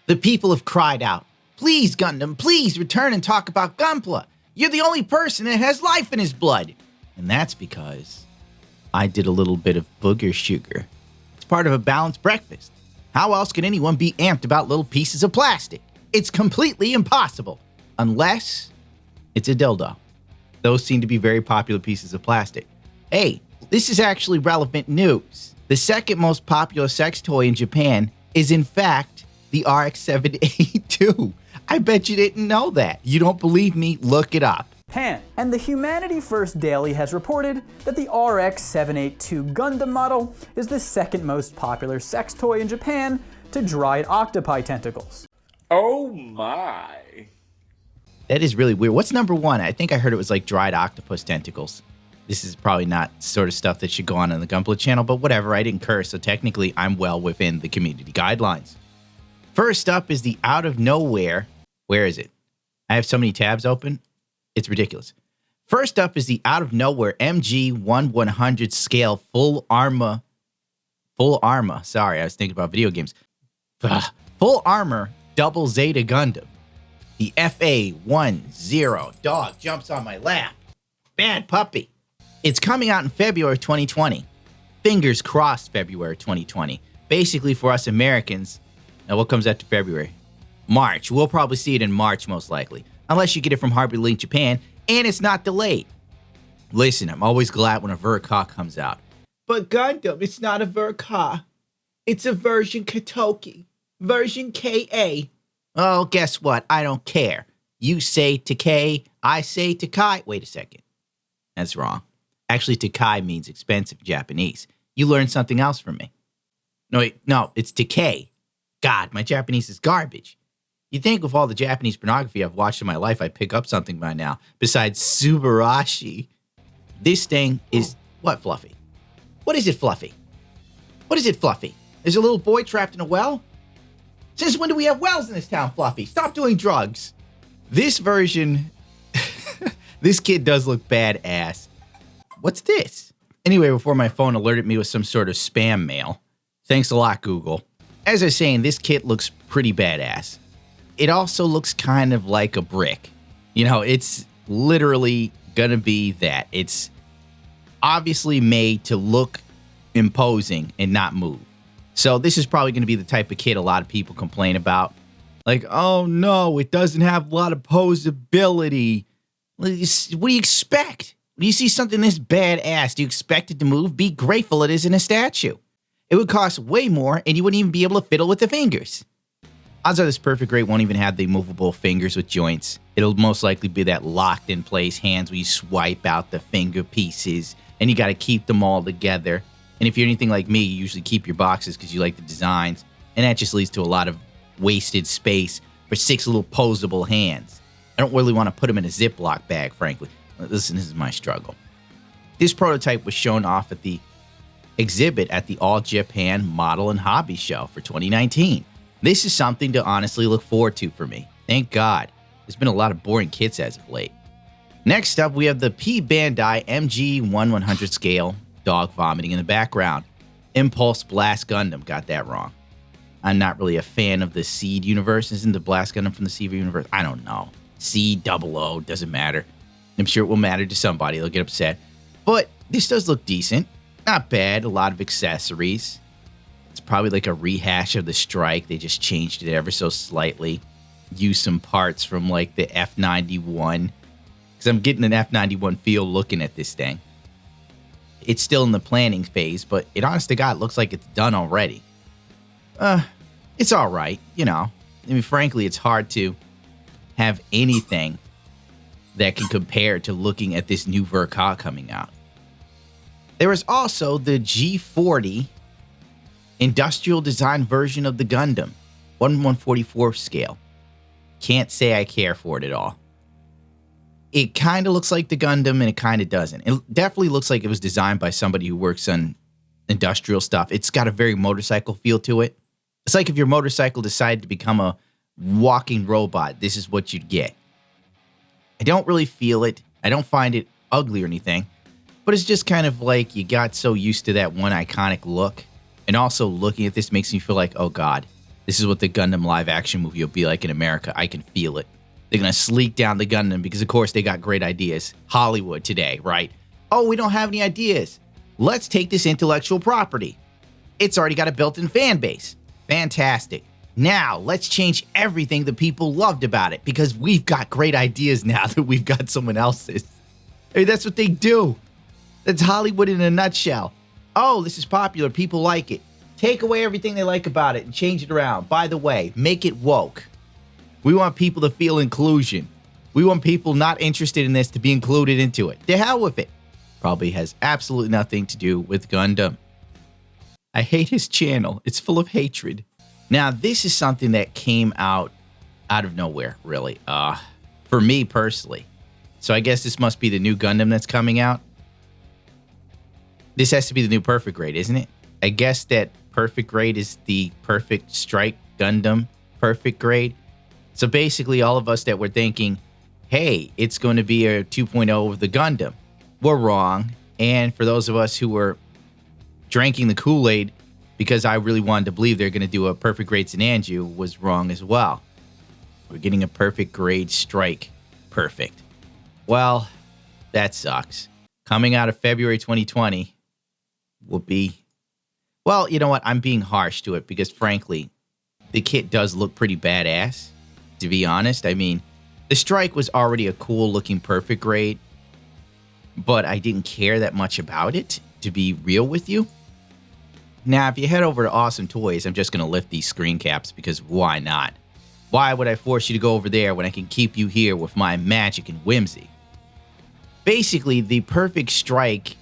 The people have cried out, "Please, Gundam, please return and talk about Gunpla. You're the only person that has life in his blood." And that's because I did a little bit of booger sugar. It's part of a balanced breakfast. How else can anyone be amped about little pieces of plastic? It's completely impossible, unless it's a dildo. Those seem to be very popular pieces of plastic. Hey, this is actually relevant news. The second most popular sex toy in Japan is in fact the RX-782. I bet you didn't know that. You don't believe me? Look it up. And the Humanity First Daily has reported that the RX-782 Gundam model is the second most popular sex toy in Japan to dried octopi tentacles. Oh my. That is really weird. What's number one? I think I heard it was like dried octopus tentacles. This is probably not sort of stuff that should go on the Gunpla channel, but whatever, I didn't curse, so technically I'm well within the community guidelines. First up is the out of nowhere. Where is it? I have so many tabs open. It's ridiculous. First up is the out of nowhere MG-1/100 scale full armor. Sorry, I was thinking about video games. Full armor double Zeta Gundam. The FA-10 dog jumps on my lap. Bad puppy. It's coming out in February 2020. Fingers crossed February 2020. Basically for us Americans, now what comes after February? March. We'll probably see it in March most likely. Unless you get it from Harbor Link Japan, and it's not delayed. Listen, I'm always glad when a Verka comes out. But Gundam, it's not a Verka. It's a version Katoki. Version KA. Oh, guess what? I don't care. You say Takai, I say Takai. Wait a second. That's wrong. Actually, Takai means expensive in Japanese. You learned something else from me. No, it's Takai. God, my Japanese is garbage. You'd think with all the Japanese pornography I've watched in my life, I'd pick up something by now, besides Subarashi. This thing is, what, Fluffy? What is it, Fluffy? What is it, Fluffy? Is a little boy trapped in a well? Since when do we have wells in this town, Fluffy? Stop doing drugs. This version, this kid does look badass. What's this? Anyway, before my phone alerted me with some sort of spam mail. Thanks a lot, Google. As I was saying, this kit looks pretty badass. It also looks kind of like a brick. You know, it's literally gonna be that. It's obviously made to look imposing and not move. So this is probably gonna be the type of kit a lot of people complain about. Like, oh no, it doesn't have a lot of posability. What do you expect? When you see something this badass, do you expect it to move? Be grateful it isn't a statue. It would cost way more and you wouldn't even be able to fiddle with the fingers. Odds are this perfect grade won't even have the movable fingers with joints. It'll most likely be that locked in place hands where you swipe out the finger pieces and you got to keep them all together. And if you're anything like me, you usually keep your boxes because you like the designs. And that just leads to a lot of wasted space for 6 little posable hands. I don't really want to put them in a Ziploc bag, frankly. Listen, this is my struggle. This prototype was shown off at the exhibit at the All Japan Model and Hobby Show for 2019. This is something to honestly look forward to for me. Thank God. There's been a lot of boring kits as of late. Next up, we have the P-Bandai MG-1/100 scale dog vomiting in the background. Impulse Blast Gundam. Got that wrong. I'm not really a fan of the Seed universe. Isn't the Blast Gundam from the Seed universe? I don't know. C-00, doesn't matter. I'm sure it will matter to somebody. They'll get upset. But this does look decent. Not bad. A lot of accessories. It's probably like a rehash of the Strike. They just changed it ever so slightly. Used some parts from like the F91. Because I'm getting an F91 feel looking at this thing. It's still in the planning phase, but it honest to God looks like it's done already. It's all right, you know. I mean, frankly, it's hard to have anything that can compare to looking at this new Verka coming out. There is also the G40 industrial design version of the Gundam, 1/144 scale. Can't say I care for it at all. It kind of looks like the Gundam and it kind of doesn't. It definitely looks like it was designed by somebody who works on industrial stuff. It's got a very motorcycle feel to it. It's like if your motorcycle decided to become a walking robot, this is what you'd get. I don't really feel it. I don't find it ugly or anything, but it's just kind of like you got so used to that one iconic look. And also looking at this makes me feel like, oh God, This is what the Gundam live action movie will be like in America. I can feel it. They're going to sleek down the Gundam because, of course, they got great ideas. Hollywood today, right? Oh, we don't have any ideas. Let's take this intellectual property. It's already got a built-in fan base. Fantastic. Now, let's change everything the people loved about it because we've got great ideas now that we've got someone else's. I mean, that's what they do. That's Hollywood in a nutshell. Oh, this is popular. People like it. Take away everything they like about it and change it around. By the way, make it woke. We want people to feel inclusion. We want people not interested in this to be included into it. To hell with it. Probably has absolutely nothing to do with Gundam. I hate his channel. It's full of hatred. Now, this is something that came out of nowhere, really. For me personally. So I guess this must be the new Gundam that's coming out. This has to be the new Perfect Grade, isn't it? I guess that Perfect Grade is the Perfect Strike Gundam Perfect Grade. So basically, all of us that were thinking, hey, it's going to be a 2.0 of the Gundam, we're wrong. And for those of us who were drinking the Kool-Aid because I really wanted to believe they're going to do a Perfect Grade Sananju, was wrong as well. We're getting a Perfect Grade Strike Perfect. Well, that sucks. Coming out of February 2020 will be... Well, you know what? I'm being harsh to it because, frankly, the kit does look pretty badass, to be honest. I mean, the Strike was already a cool-looking Perfect Grade, but I didn't care that much about it, to be real with you. Now, if you head over to Awesome Toys, I'm just going to lift these screen caps because why not? Why would I force you to go over there when I can keep you here with my magic and whimsy? Basically, the Perfect Strike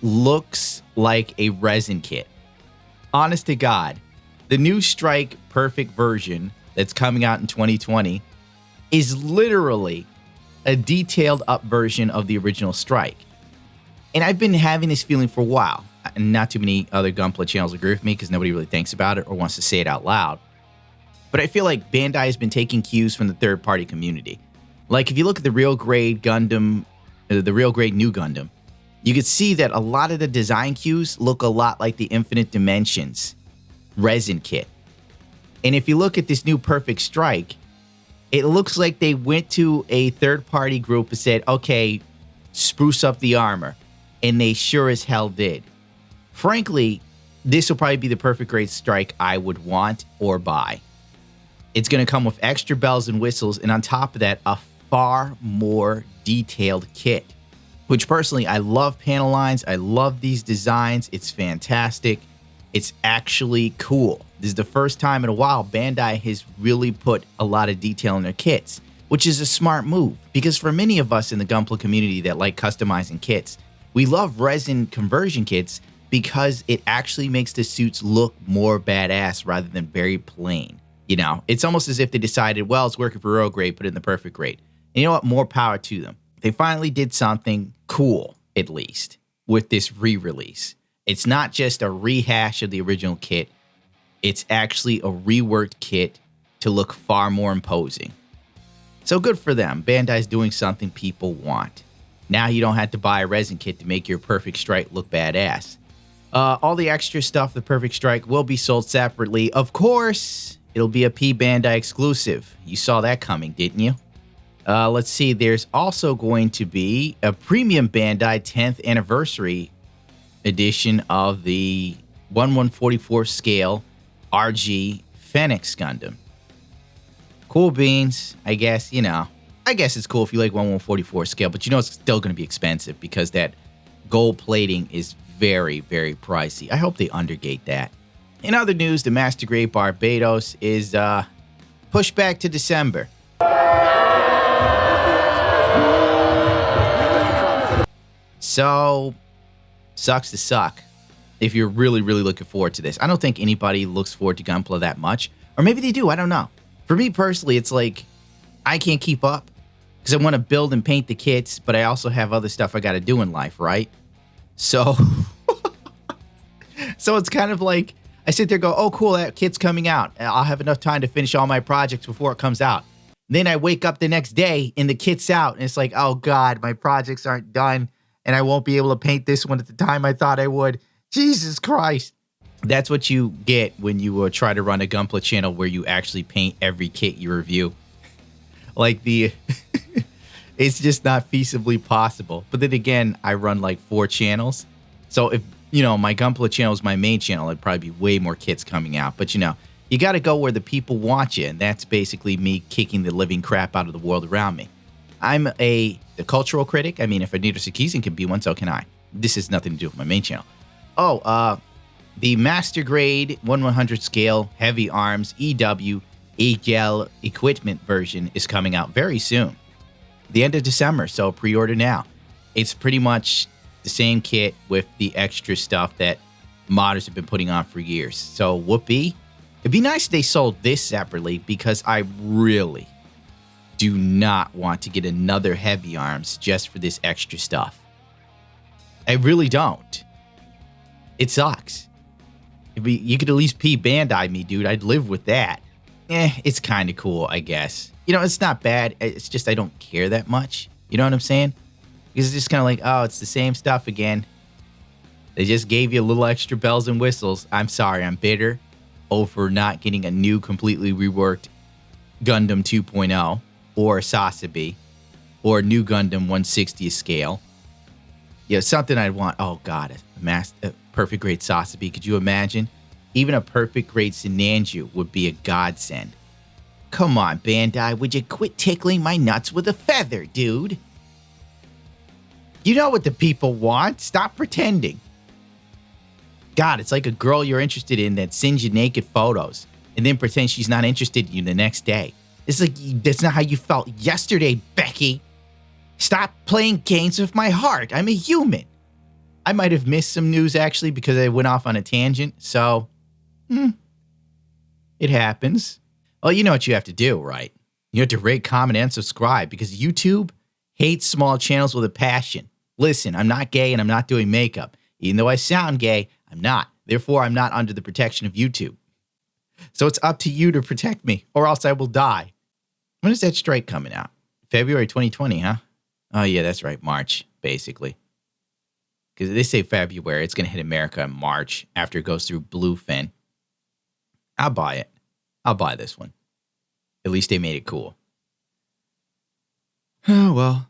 looks like a resin kit. Honest to God, the new Strike Perfect version that's coming out in 2020 is literally a detailed up version of the original Strike. And I've been having this feeling for a while. And not too many other Gunpla channels agree with me because nobody really thinks about it or wants to say it out loud. But I feel like Bandai has been taking cues from the third-party community. Like, if you look at the Real Grade Gundam, the Real Grade New Gundam, you can see that a lot of the design cues look a lot like the Infinite Dimensions resin kit. And if you look at this new Perfect Strike, it looks like they went to a third-party group and said, okay, spruce up the armor. And they sure as hell did. Frankly, this will probably be the Perfect Grade Strike I would want or buy. It's going to come with extra bells and whistles, and on top of that, a far more detailed kit. Which personally, I love panel lines. I love these designs. It's fantastic. It's actually cool. This is the first time in a while Bandai has really put a lot of detail in their kits, which is a smart move. Because for many of us in the Gunpla community that like customizing kits, we love resin conversion kits because it actually makes the suits look more badass rather than very plain. You know, it's almost as if they decided, well, it's working for Real Grade, put it in the Perfect Grade. And you know what? More power to them. They finally did something cool, at least, with this re-release. It's not just a rehash of the original kit. It's actually a reworked kit to look far more imposing. So good for them. Bandai's doing something people want. Now you don't have to buy a resin kit to make your Perfect Strike look badass. All the extra stuff, the Perfect Strike, will be sold separately. Of course, it'll be a P-Bandai exclusive. You saw that coming, didn't you? Let's see. There's also going to be a premium Bandai 10th anniversary edition of the 1/144 scale RG Phoenix Gundam. Cool beans, I guess, you know. I guess it's cool if you like 1/144 scale, but you know it's still going to be expensive because that gold plating is very, very pricey. I hope they undergate that. In other news, the Master Grade Barbados is pushed back to December. So, sucks to suck if you're really, really looking forward to this. I don't think anybody looks forward to Gunpla that much. Or maybe they do, I don't know. For me personally, it's like, I can't keep up. Because I want to build and paint the kits, but I also have other stuff I got to do in life, right? So, so it's kind of like, I sit there and go, oh, cool, that kit's coming out. I'll have enough time to finish all my projects before it comes out. Then I wake up the next day and the kit's out. And it's like, oh, God, my projects aren't done. And I won't be able to paint this one at the time I thought I would. Jesus Christ. That's what you get when you try to run a Gunpla channel where you actually paint every kit you review. Like it's just not feasibly possible. But then again, I run like 4 channels. So if, my Gunpla channel is my main channel, it'd probably be way more kits coming out. But you got to go where the people want you. And that's basically me kicking the living crap out of the world around me. I'm the cultural critic. I mean, if Anita Sarkeesian can be one, so can I. This has nothing to do with my main channel. The Master Grade 1/100 scale Heavy Arms EW AGL equipment version is coming out very soon. The end of December, so pre-order now. It's pretty much the same kit with the extra stuff that modders have been putting on for years. So whoopee. It'd be nice if they sold this separately because I really do not want to get another Heavy Arms just for this extra stuff. I really don't. It sucks. You could at least P-Bandai me, dude. I'd live with that. It's kind of cool, I guess. It's not bad. It's just I don't care that much. You know what I'm saying? Because it's just kind of like, oh, it's the same stuff again. They just gave you a little extra bells and whistles. I'm sorry, I'm bitter over not getting a new, completely reworked Gundam 2.0 or Sasabi or new Gundam 160th scale. Something I'd want. Oh, God, a perfect grade Sasabi. Could you imagine? Even a perfect grade Sinanju would be a godsend. Come on, Bandai, would you quit tickling my nuts with a feather, dude? You know what the people want. Stop pretending. God, it's like a girl you're interested in that sends you naked photos and then pretends she's not interested in you the next day. It's like, that's not how you felt yesterday, Becky. Stop playing games with my heart. I'm a human. I might have missed some news, actually, because I went off on a tangent. So, it happens. Well, you know what you have to do, right? You have to rate, comment, and subscribe because YouTube hates small channels with a passion. Listen, I'm not gay and I'm not doing makeup. Even though I sound gay, I'm not. Therefore, I'm not under the protection of YouTube. So it's up to you to protect me or else I will die. When is that strike coming out? February 2020, huh? Oh, yeah, that's right. March, basically. Because they say February. It's going to hit America in March after it goes through Bluefin. I'll buy it. I'll buy this one. At least they made it cool. Oh, well.